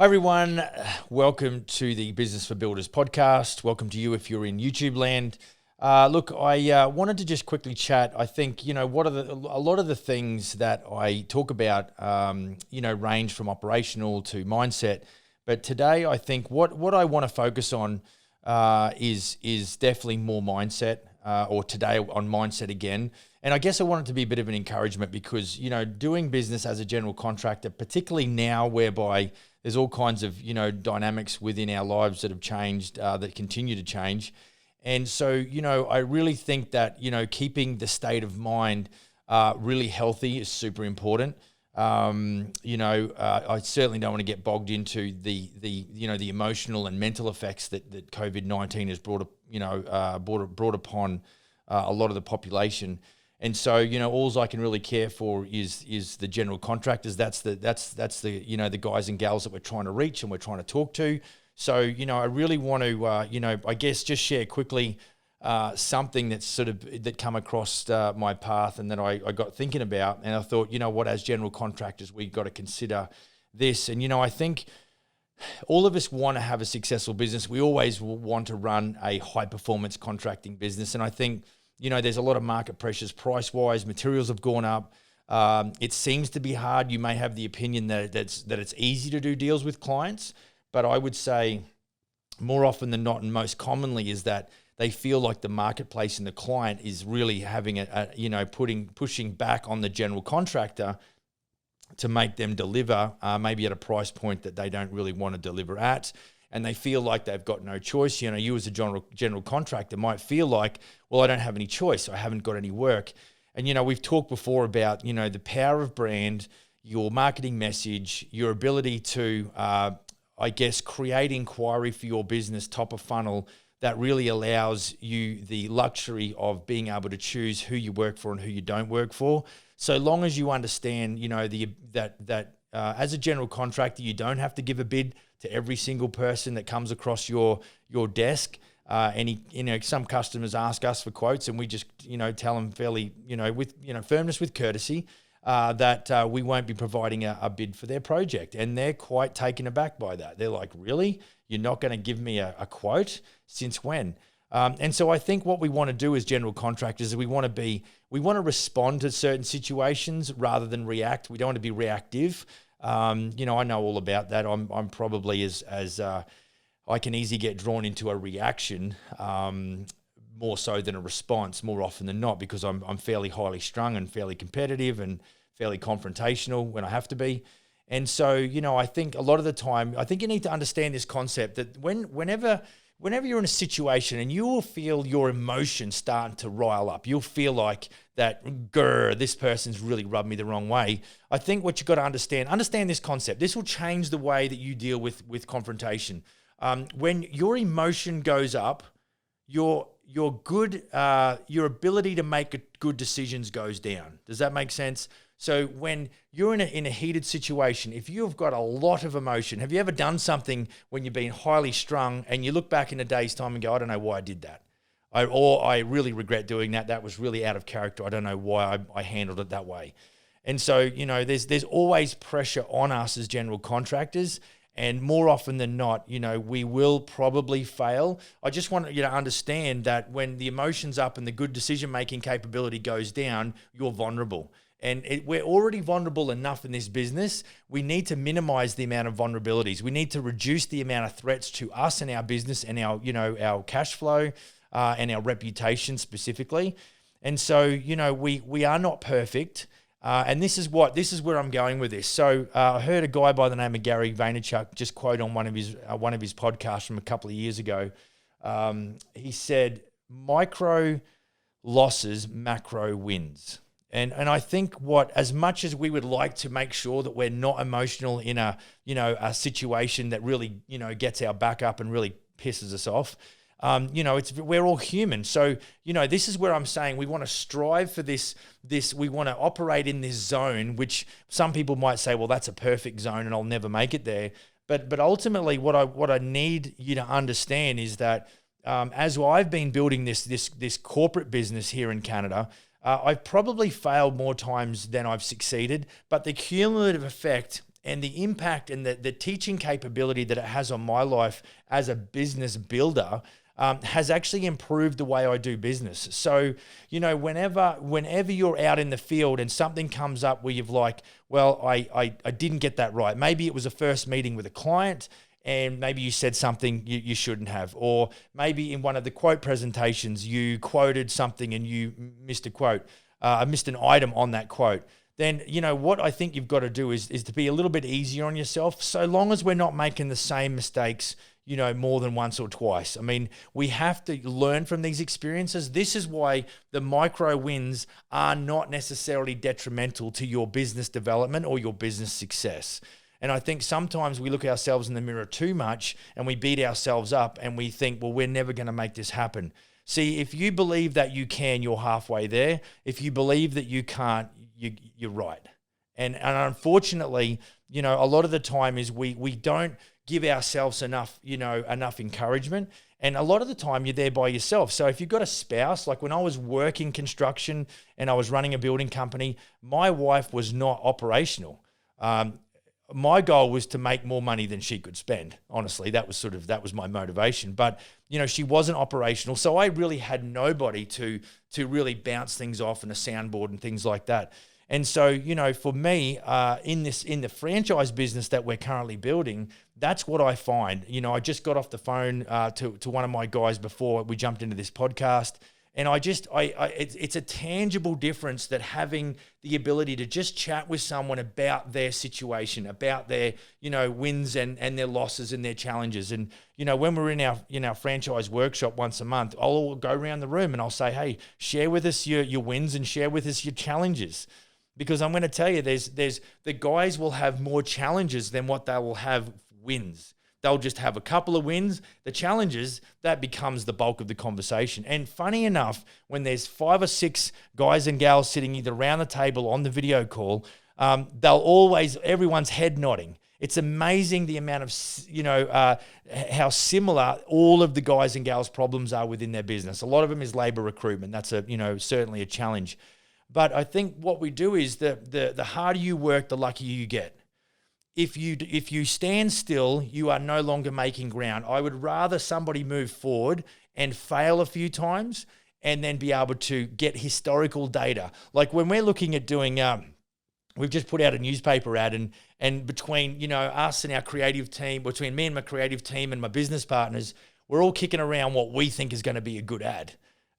Hi everyone, welcome to the Business for Builders podcast. Welcome to you if you're in YouTube land. Look, I wanted to just quickly chat. I think, a lot of the things that I talk about, range from operational to mindset. But today, I think what I want to focus on is definitely more mindset, or today on mindset again. And I guess I want it to be a bit of an encouragement because, doing business as a general contractor, particularly now whereby there's all kinds of, dynamics within our lives that have changed, that continue to change. And so, I really think that, keeping the state of mind really healthy is super important. I certainly don't want to get bogged into the emotional and mental effects that COVID-19 has brought upon a lot of the population. And so, all I can really care for is the general contractors. That's the the guys and gals that we're trying to reach and we're trying to talk to. So, I really want to, I guess just share quickly something that's that come across my path and that I got thinking about. And I thought, as general contractors, we've got to consider this. And, I think all of us want to have a successful business. We always want to run a high performance contracting business. And I think, there's a lot of market pressures price-wise. Materials have gone up. It seems to be hard. You may have the opinion that it's easy to do deals with clients, but I would say more often than not, and most commonly, is that they feel like the marketplace and the client is really having pushing back on the general contractor to make them deliver, maybe at a price point that they don't really want to deliver at. And they feel like they've got no choice. You as a general contractor might feel like, well, I don't have any choice. I haven't got any work. And, we've talked before about, the power of brand, your marketing message, your ability to, create inquiry for your business top of funnel that really allows you the luxury of being able to choose who you work for and who you don't work for. So long as you understand, that as a general contractor, you don't have to give a bid to every single person that comes across your desk. Some customers ask us for quotes, and we just tell them fairly with firmness, with courtesy, that we won't be providing a bid for their project, and they're quite taken aback by that. They're like, "Really? You're not going to give me a quote? Since when?" And so I think what we want to do as general contractors is we want to respond to certain situations rather than react. We don't want to be reactive. I know all about that. I'm probably as I can easily get drawn into a reaction more so than a response more often than not, because I'm fairly highly strung and fairly competitive and fairly confrontational when I have to be. And so, I think a lot of the time, I think you need to understand this concept that whenever you're in a situation and you will feel your emotions starting to rile up, you'll feel like that, this person's really rubbed me the wrong way. I think what you've got to understand this concept. This will change the way that you deal with confrontation. When your emotion goes up, your ability to make good decisions goes down. Does that make sense? So when you're in a heated situation, if you've got a lot of emotion, have you ever done something when you've been highly strung and you look back in a day's time and go, I don't know why I did that. I really regret doing that. That was really out of character. I don't know why I handled it that way. And so, there's always pressure on us as general contractors. And more often than not, we will probably fail. I just want you to understand that when the emotion's up and the good decision-making capability goes down, you're vulnerable. And we're already vulnerable enough in this business. We need to minimize the amount of vulnerabilities. We need to reduce the amount of threats to us and our business and our cash flow and our reputation specifically. And so, we are not perfect. And this is where I'm going with this. So I heard a guy by the name of Gary Vaynerchuk just quote on one of his podcasts from a couple of years ago. He said, "Micro losses, macro wins." And I think as much as we would like to make sure that we're not emotional in a situation that really gets our back up and really pisses us off. We're all human. So, this is where I'm saying we want to strive for this, we want to operate in this zone, which some people might say, well, that's a perfect zone and I'll never make it there. But ultimately what I need you to understand is that, as I've been building this corporate business here in Canada, I've probably failed more times than I've succeeded, but the cumulative effect and the impact and the teaching capability that it has on my life as a business builder has actually improved the way I do business. So, whenever you're out in the field and something comes up where you've like, well, I didn't get that right. Maybe it was a first meeting with a client and maybe you said something you shouldn't have. Or maybe in one of the quote presentations, you quoted something and you missed a quote, missed an item on that quote. Then, what I think you've got to do is to be a little bit easier on yourself, so long as we're not making the same mistakes, more than once or twice. I mean, we have to learn from these experiences. This is why the micro wins are not necessarily detrimental to your business development or your business success. And I think sometimes we look ourselves in the mirror too much and we beat ourselves up and we think, well, we're never going to make this happen. See, if you believe that you can, you're halfway there. If you believe that you can't, you're right. And unfortunately, a lot of the time is we don't give ourselves enough encouragement. And a lot of the time you're there by yourself. So if you've got a spouse, like when I was working construction and I was running a building company, my wife was not operational. My goal was to make more money than she could spend. Honestly, that was my motivation. But, she wasn't operational. So I really had nobody to really bounce things off and a soundboard and things like that. And so, for me, in the franchise business that we're currently building, that's what I find. I just got off the phone to one of my guys before we jumped into this podcast. And it's a tangible difference that having the ability to just chat with someone about their situation, about their, wins and their losses and their challenges. And, when we're in our franchise workshop once a month, I'll go around the room and I'll say, hey, share with us your wins and share with us your challenges. Because I'm going to tell you, the guys will have more challenges than what they will have wins. They'll just have a couple of wins. The challenges, that becomes the bulk of the conversation. And funny enough, when there's 5 or 6 guys and gals sitting either around the table on the video call, everyone's head nodding. It's amazing the amount of, how similar all of the guys and gals' problems are within their business. A lot of them is labor recruitment. That's certainly a challenge. But I think what we do is the harder you work, the luckier you get. If you stand still, you are no longer making ground. I would rather somebody move forward and fail a few times and then be able to get historical data. Like when we're looking at doing, we've just put out a newspaper ad and between, us and our creative team, between me and my creative team and my business partners, we're all kicking around what we think is going to be a good ad.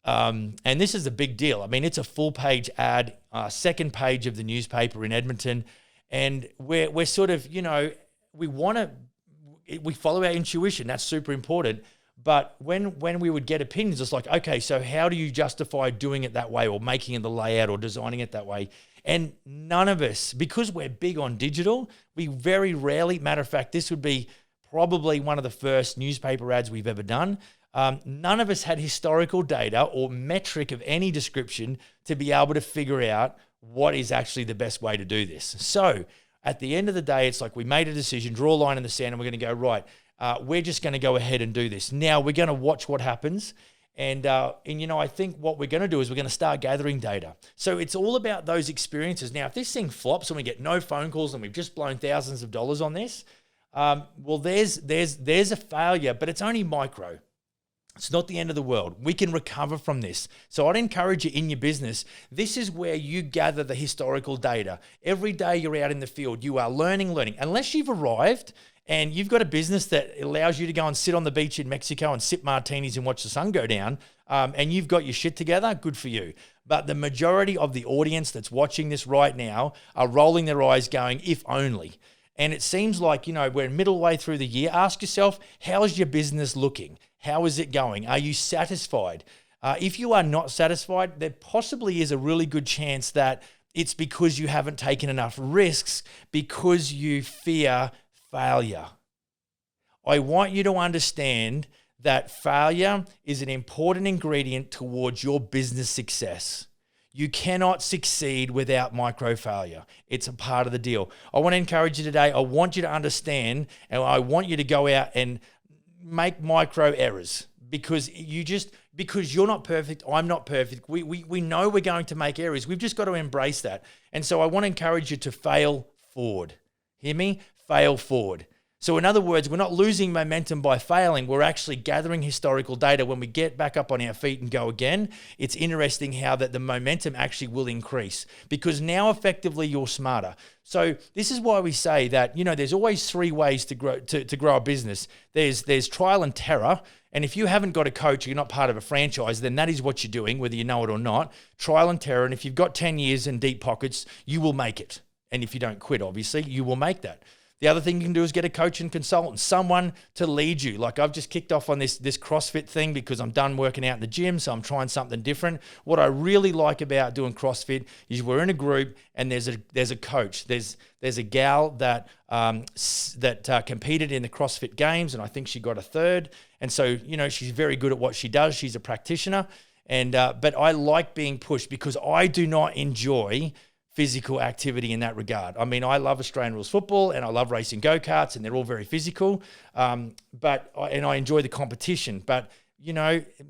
And this is a big deal. I mean, it's a full page ad, second page of the newspaper in Edmonton. And we're sort of, we follow our intuition. That's super important. But when we would get opinions, it's like, okay, so how do you justify doing it that way or making it the layout or designing it that way? And none of us, because we're big on digital, we very rarely, matter of fact, this would be probably one of the first newspaper ads we've ever done. None of us had historical data or metric of any description to be able to figure out what is actually the best way to do this. So at the end of the day, it's like we made a decision, draw a line in the sand, and we're going to go, right, we're just going to go ahead and do this. Now we're going to watch what happens. And I think what we're going to do is we're going to start gathering data. So it's all about those experiences. Now, if this thing flops and we get no phone calls and we've just blown thousands of dollars on this, well, there's a failure, but it's only micro. It's not the end of the world. We can recover from this. So I'd encourage you in your business, this is where you gather the historical data. Every day you're out in the field, you are learning. Unless you've arrived and you've got a business that allows you to go and sit on the beach in Mexico and sip martinis and watch the sun go down, and you've got your shit together, good for you. But the majority of the audience that's watching this right now are rolling their eyes going, if only. And it seems like, we're middle way through the year. Ask yourself, how's your business looking? How is it going? Are you satisfied? If you are not satisfied, there possibly is a really good chance that it's because you haven't taken enough risks because you fear failure. I want you to understand that failure is an important ingredient towards your business success. You cannot succeed without micro failure. It's a part of the deal. I want to encourage you today. I want you to understand, and I want you to go out and make micro errors because you're not perfect. I'm not perfect. We know we're going to make errors. We've just got to embrace that. And so I want to encourage you to fail forward. Hear me? Fail forward. So in other words, we're not losing momentum by failing. We're actually gathering historical data. When we get back up on our feet and go again, it's interesting how that the momentum actually will increase because now effectively you're smarter. So this is why we say that, there's always three ways to grow a business. There's trial and terror. And if you haven't got a coach, you're not part of a franchise, then that is what you're doing, whether you know it or not. Trial and terror. And if you've got 10 years and deep pockets, you will make it. And if you don't quit, obviously, you will make that. The other thing you can do is get a coach and consultant, someone to lead you. Like I've just kicked off on this CrossFit thing because I'm done working out in the gym, so I'm trying something different. What I really like about doing CrossFit is we're in a group and there's a coach. There's a gal that competed in the CrossFit Games, and I think she got a third. And so she's very good at what she does. She's a practitioner, but I like being pushed because I do not enjoy physical activity in that regard. I mean, I love Australian rules football and I love racing go-karts and they're all very physical, and I enjoy the competition. But,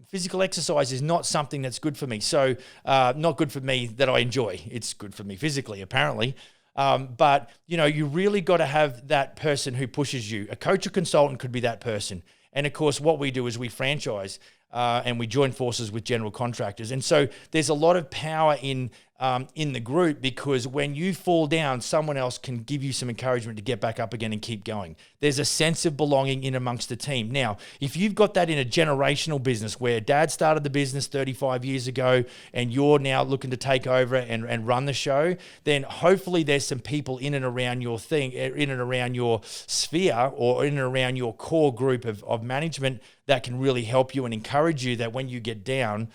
physical exercise is not something that's good for me. So not good for me that I enjoy. It's good for me physically, apparently. But, you really got to have that person who pushes you. A coach or consultant could be that person. And of course, what we do is we franchise and we join forces with general contractors. And so there's a lot of power in the group because when you fall down, someone else can give you some encouragement to get back up again and keep going. There's a sense of belonging in amongst the team. Now, if you've got that in a generational business where dad started the business 35 years ago and you're now looking to take over and run the show, then hopefully there's some people in and around your thing, in and around your sphere or in and around your core group of management that can really help you and encourage you that when you get down,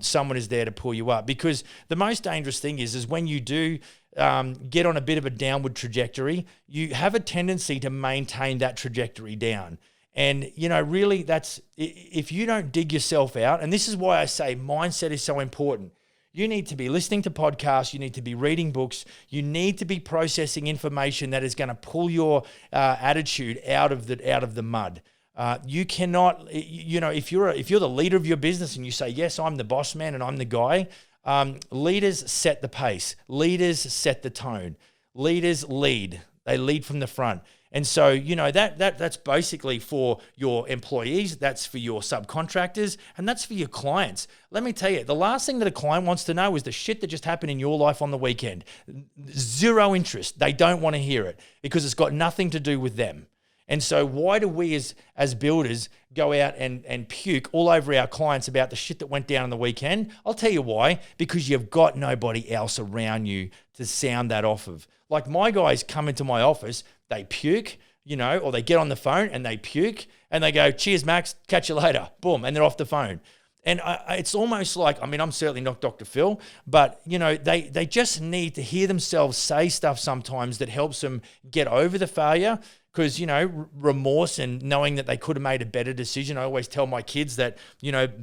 someone is there to pull you up. Because the most dangerous thing is when you do get on a bit of a downward trajectory, you have a tendency to maintain that trajectory down. And, really that's, if you don't dig yourself out, and this is why I say mindset is so important. You need to be listening to podcasts. You need to be reading books. You need to be processing information that is going to pull your attitude out of the mud. You cannot, if you're the leader of your business and you say, yes, I'm the boss man and I'm the guy, leaders set the pace. Leaders set the tone. Leaders lead. They lead from the front. And so, that's basically for your employees, that's for your subcontractors, and that's for your clients. Let me tell you, the last thing that a client wants to know is the shit that just happened in your life on the weekend. Zero interest. They don't want to hear it because it's got nothing to do with them. And so why do we as builders go out and puke all over our clients about the shit that went down on the weekend? I'll tell you why. Because you've got nobody else around you to sound that off of. Like my guys come into my office, they puke, or they get on the phone and they puke and they go, cheers, Max, catch you later. Boom. And they're off the phone. And it's almost like, I'm certainly not Dr. Phil, but, they just need to hear themselves say stuff sometimes that helps them get over the failure. Because, remorse and knowing that they could have made a better decision. I always tell my kids that,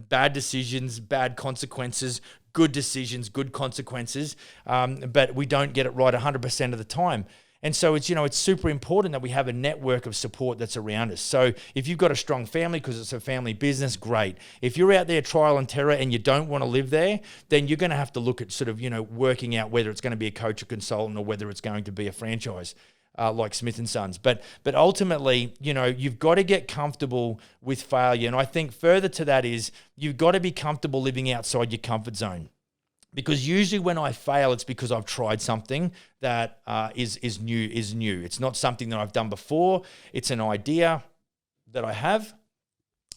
bad decisions, bad consequences, good decisions, good consequences. But we don't get it right 100% of the time. And so it's super important that we have a network of support that's around us. So if you've got a strong family because it's a family business, great. If you're out there trial and terror and you don't want to live there, then you're going to have to look at sort of, working out whether it's going to be a coach or consultant or whether it's going to be a franchise. Like Smith & Sons. But ultimately, you've got to get comfortable with failure. And I think further to that is you've got to be comfortable living outside your comfort zone. Because usually when I fail, it's because I've tried something that is new. It's not something that I've done before. It's an idea that I have.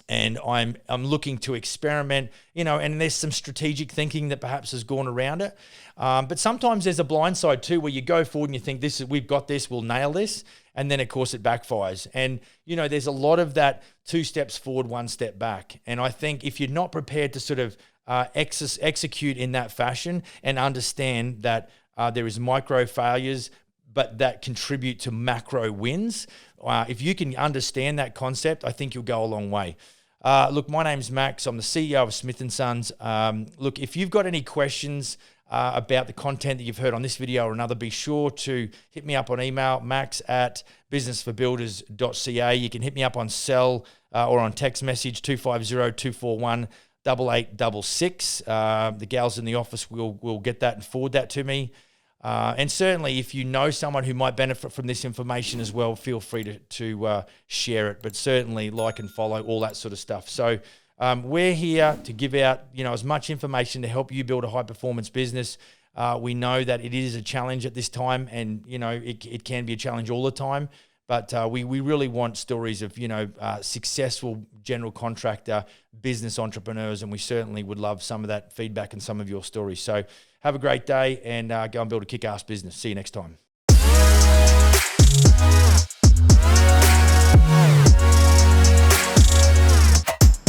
And I'm looking to experiment, and there's some strategic thinking that perhaps has gone around it. But sometimes there's a blind side too, where you go forward and you think we've got this, we'll nail this. And then of course it backfires. And, there's a lot of that 2 steps forward, 1 step back. And I think if you're not prepared to sort of execute in that fashion and understand that there is micro failures, but that contribute to macro wins. If you can understand that concept, I think you'll go a long way. Look, my name's Max. I'm the CEO of Smith & Sons. Look, if you've got any questions about the content that you've heard on this video or another, be sure to hit me up on email, max@businessforbuilders.ca. You can hit me up on cell or on text message, 250-241-8866. The gals in the office will get that and forward that to me. And certainly, if you know someone who might benefit from this information as well, feel free to share it. But certainly, like and follow, all that sort of stuff. So we're here to give out, as much information to help you build a high performance business. We know that it is a challenge at this time, and it can be a challenge all the time. But we really want stories of successful general contractor business entrepreneurs, and we certainly would love some of that feedback and some of your stories. So have a great day, and go and build a kick-ass business. See you next time.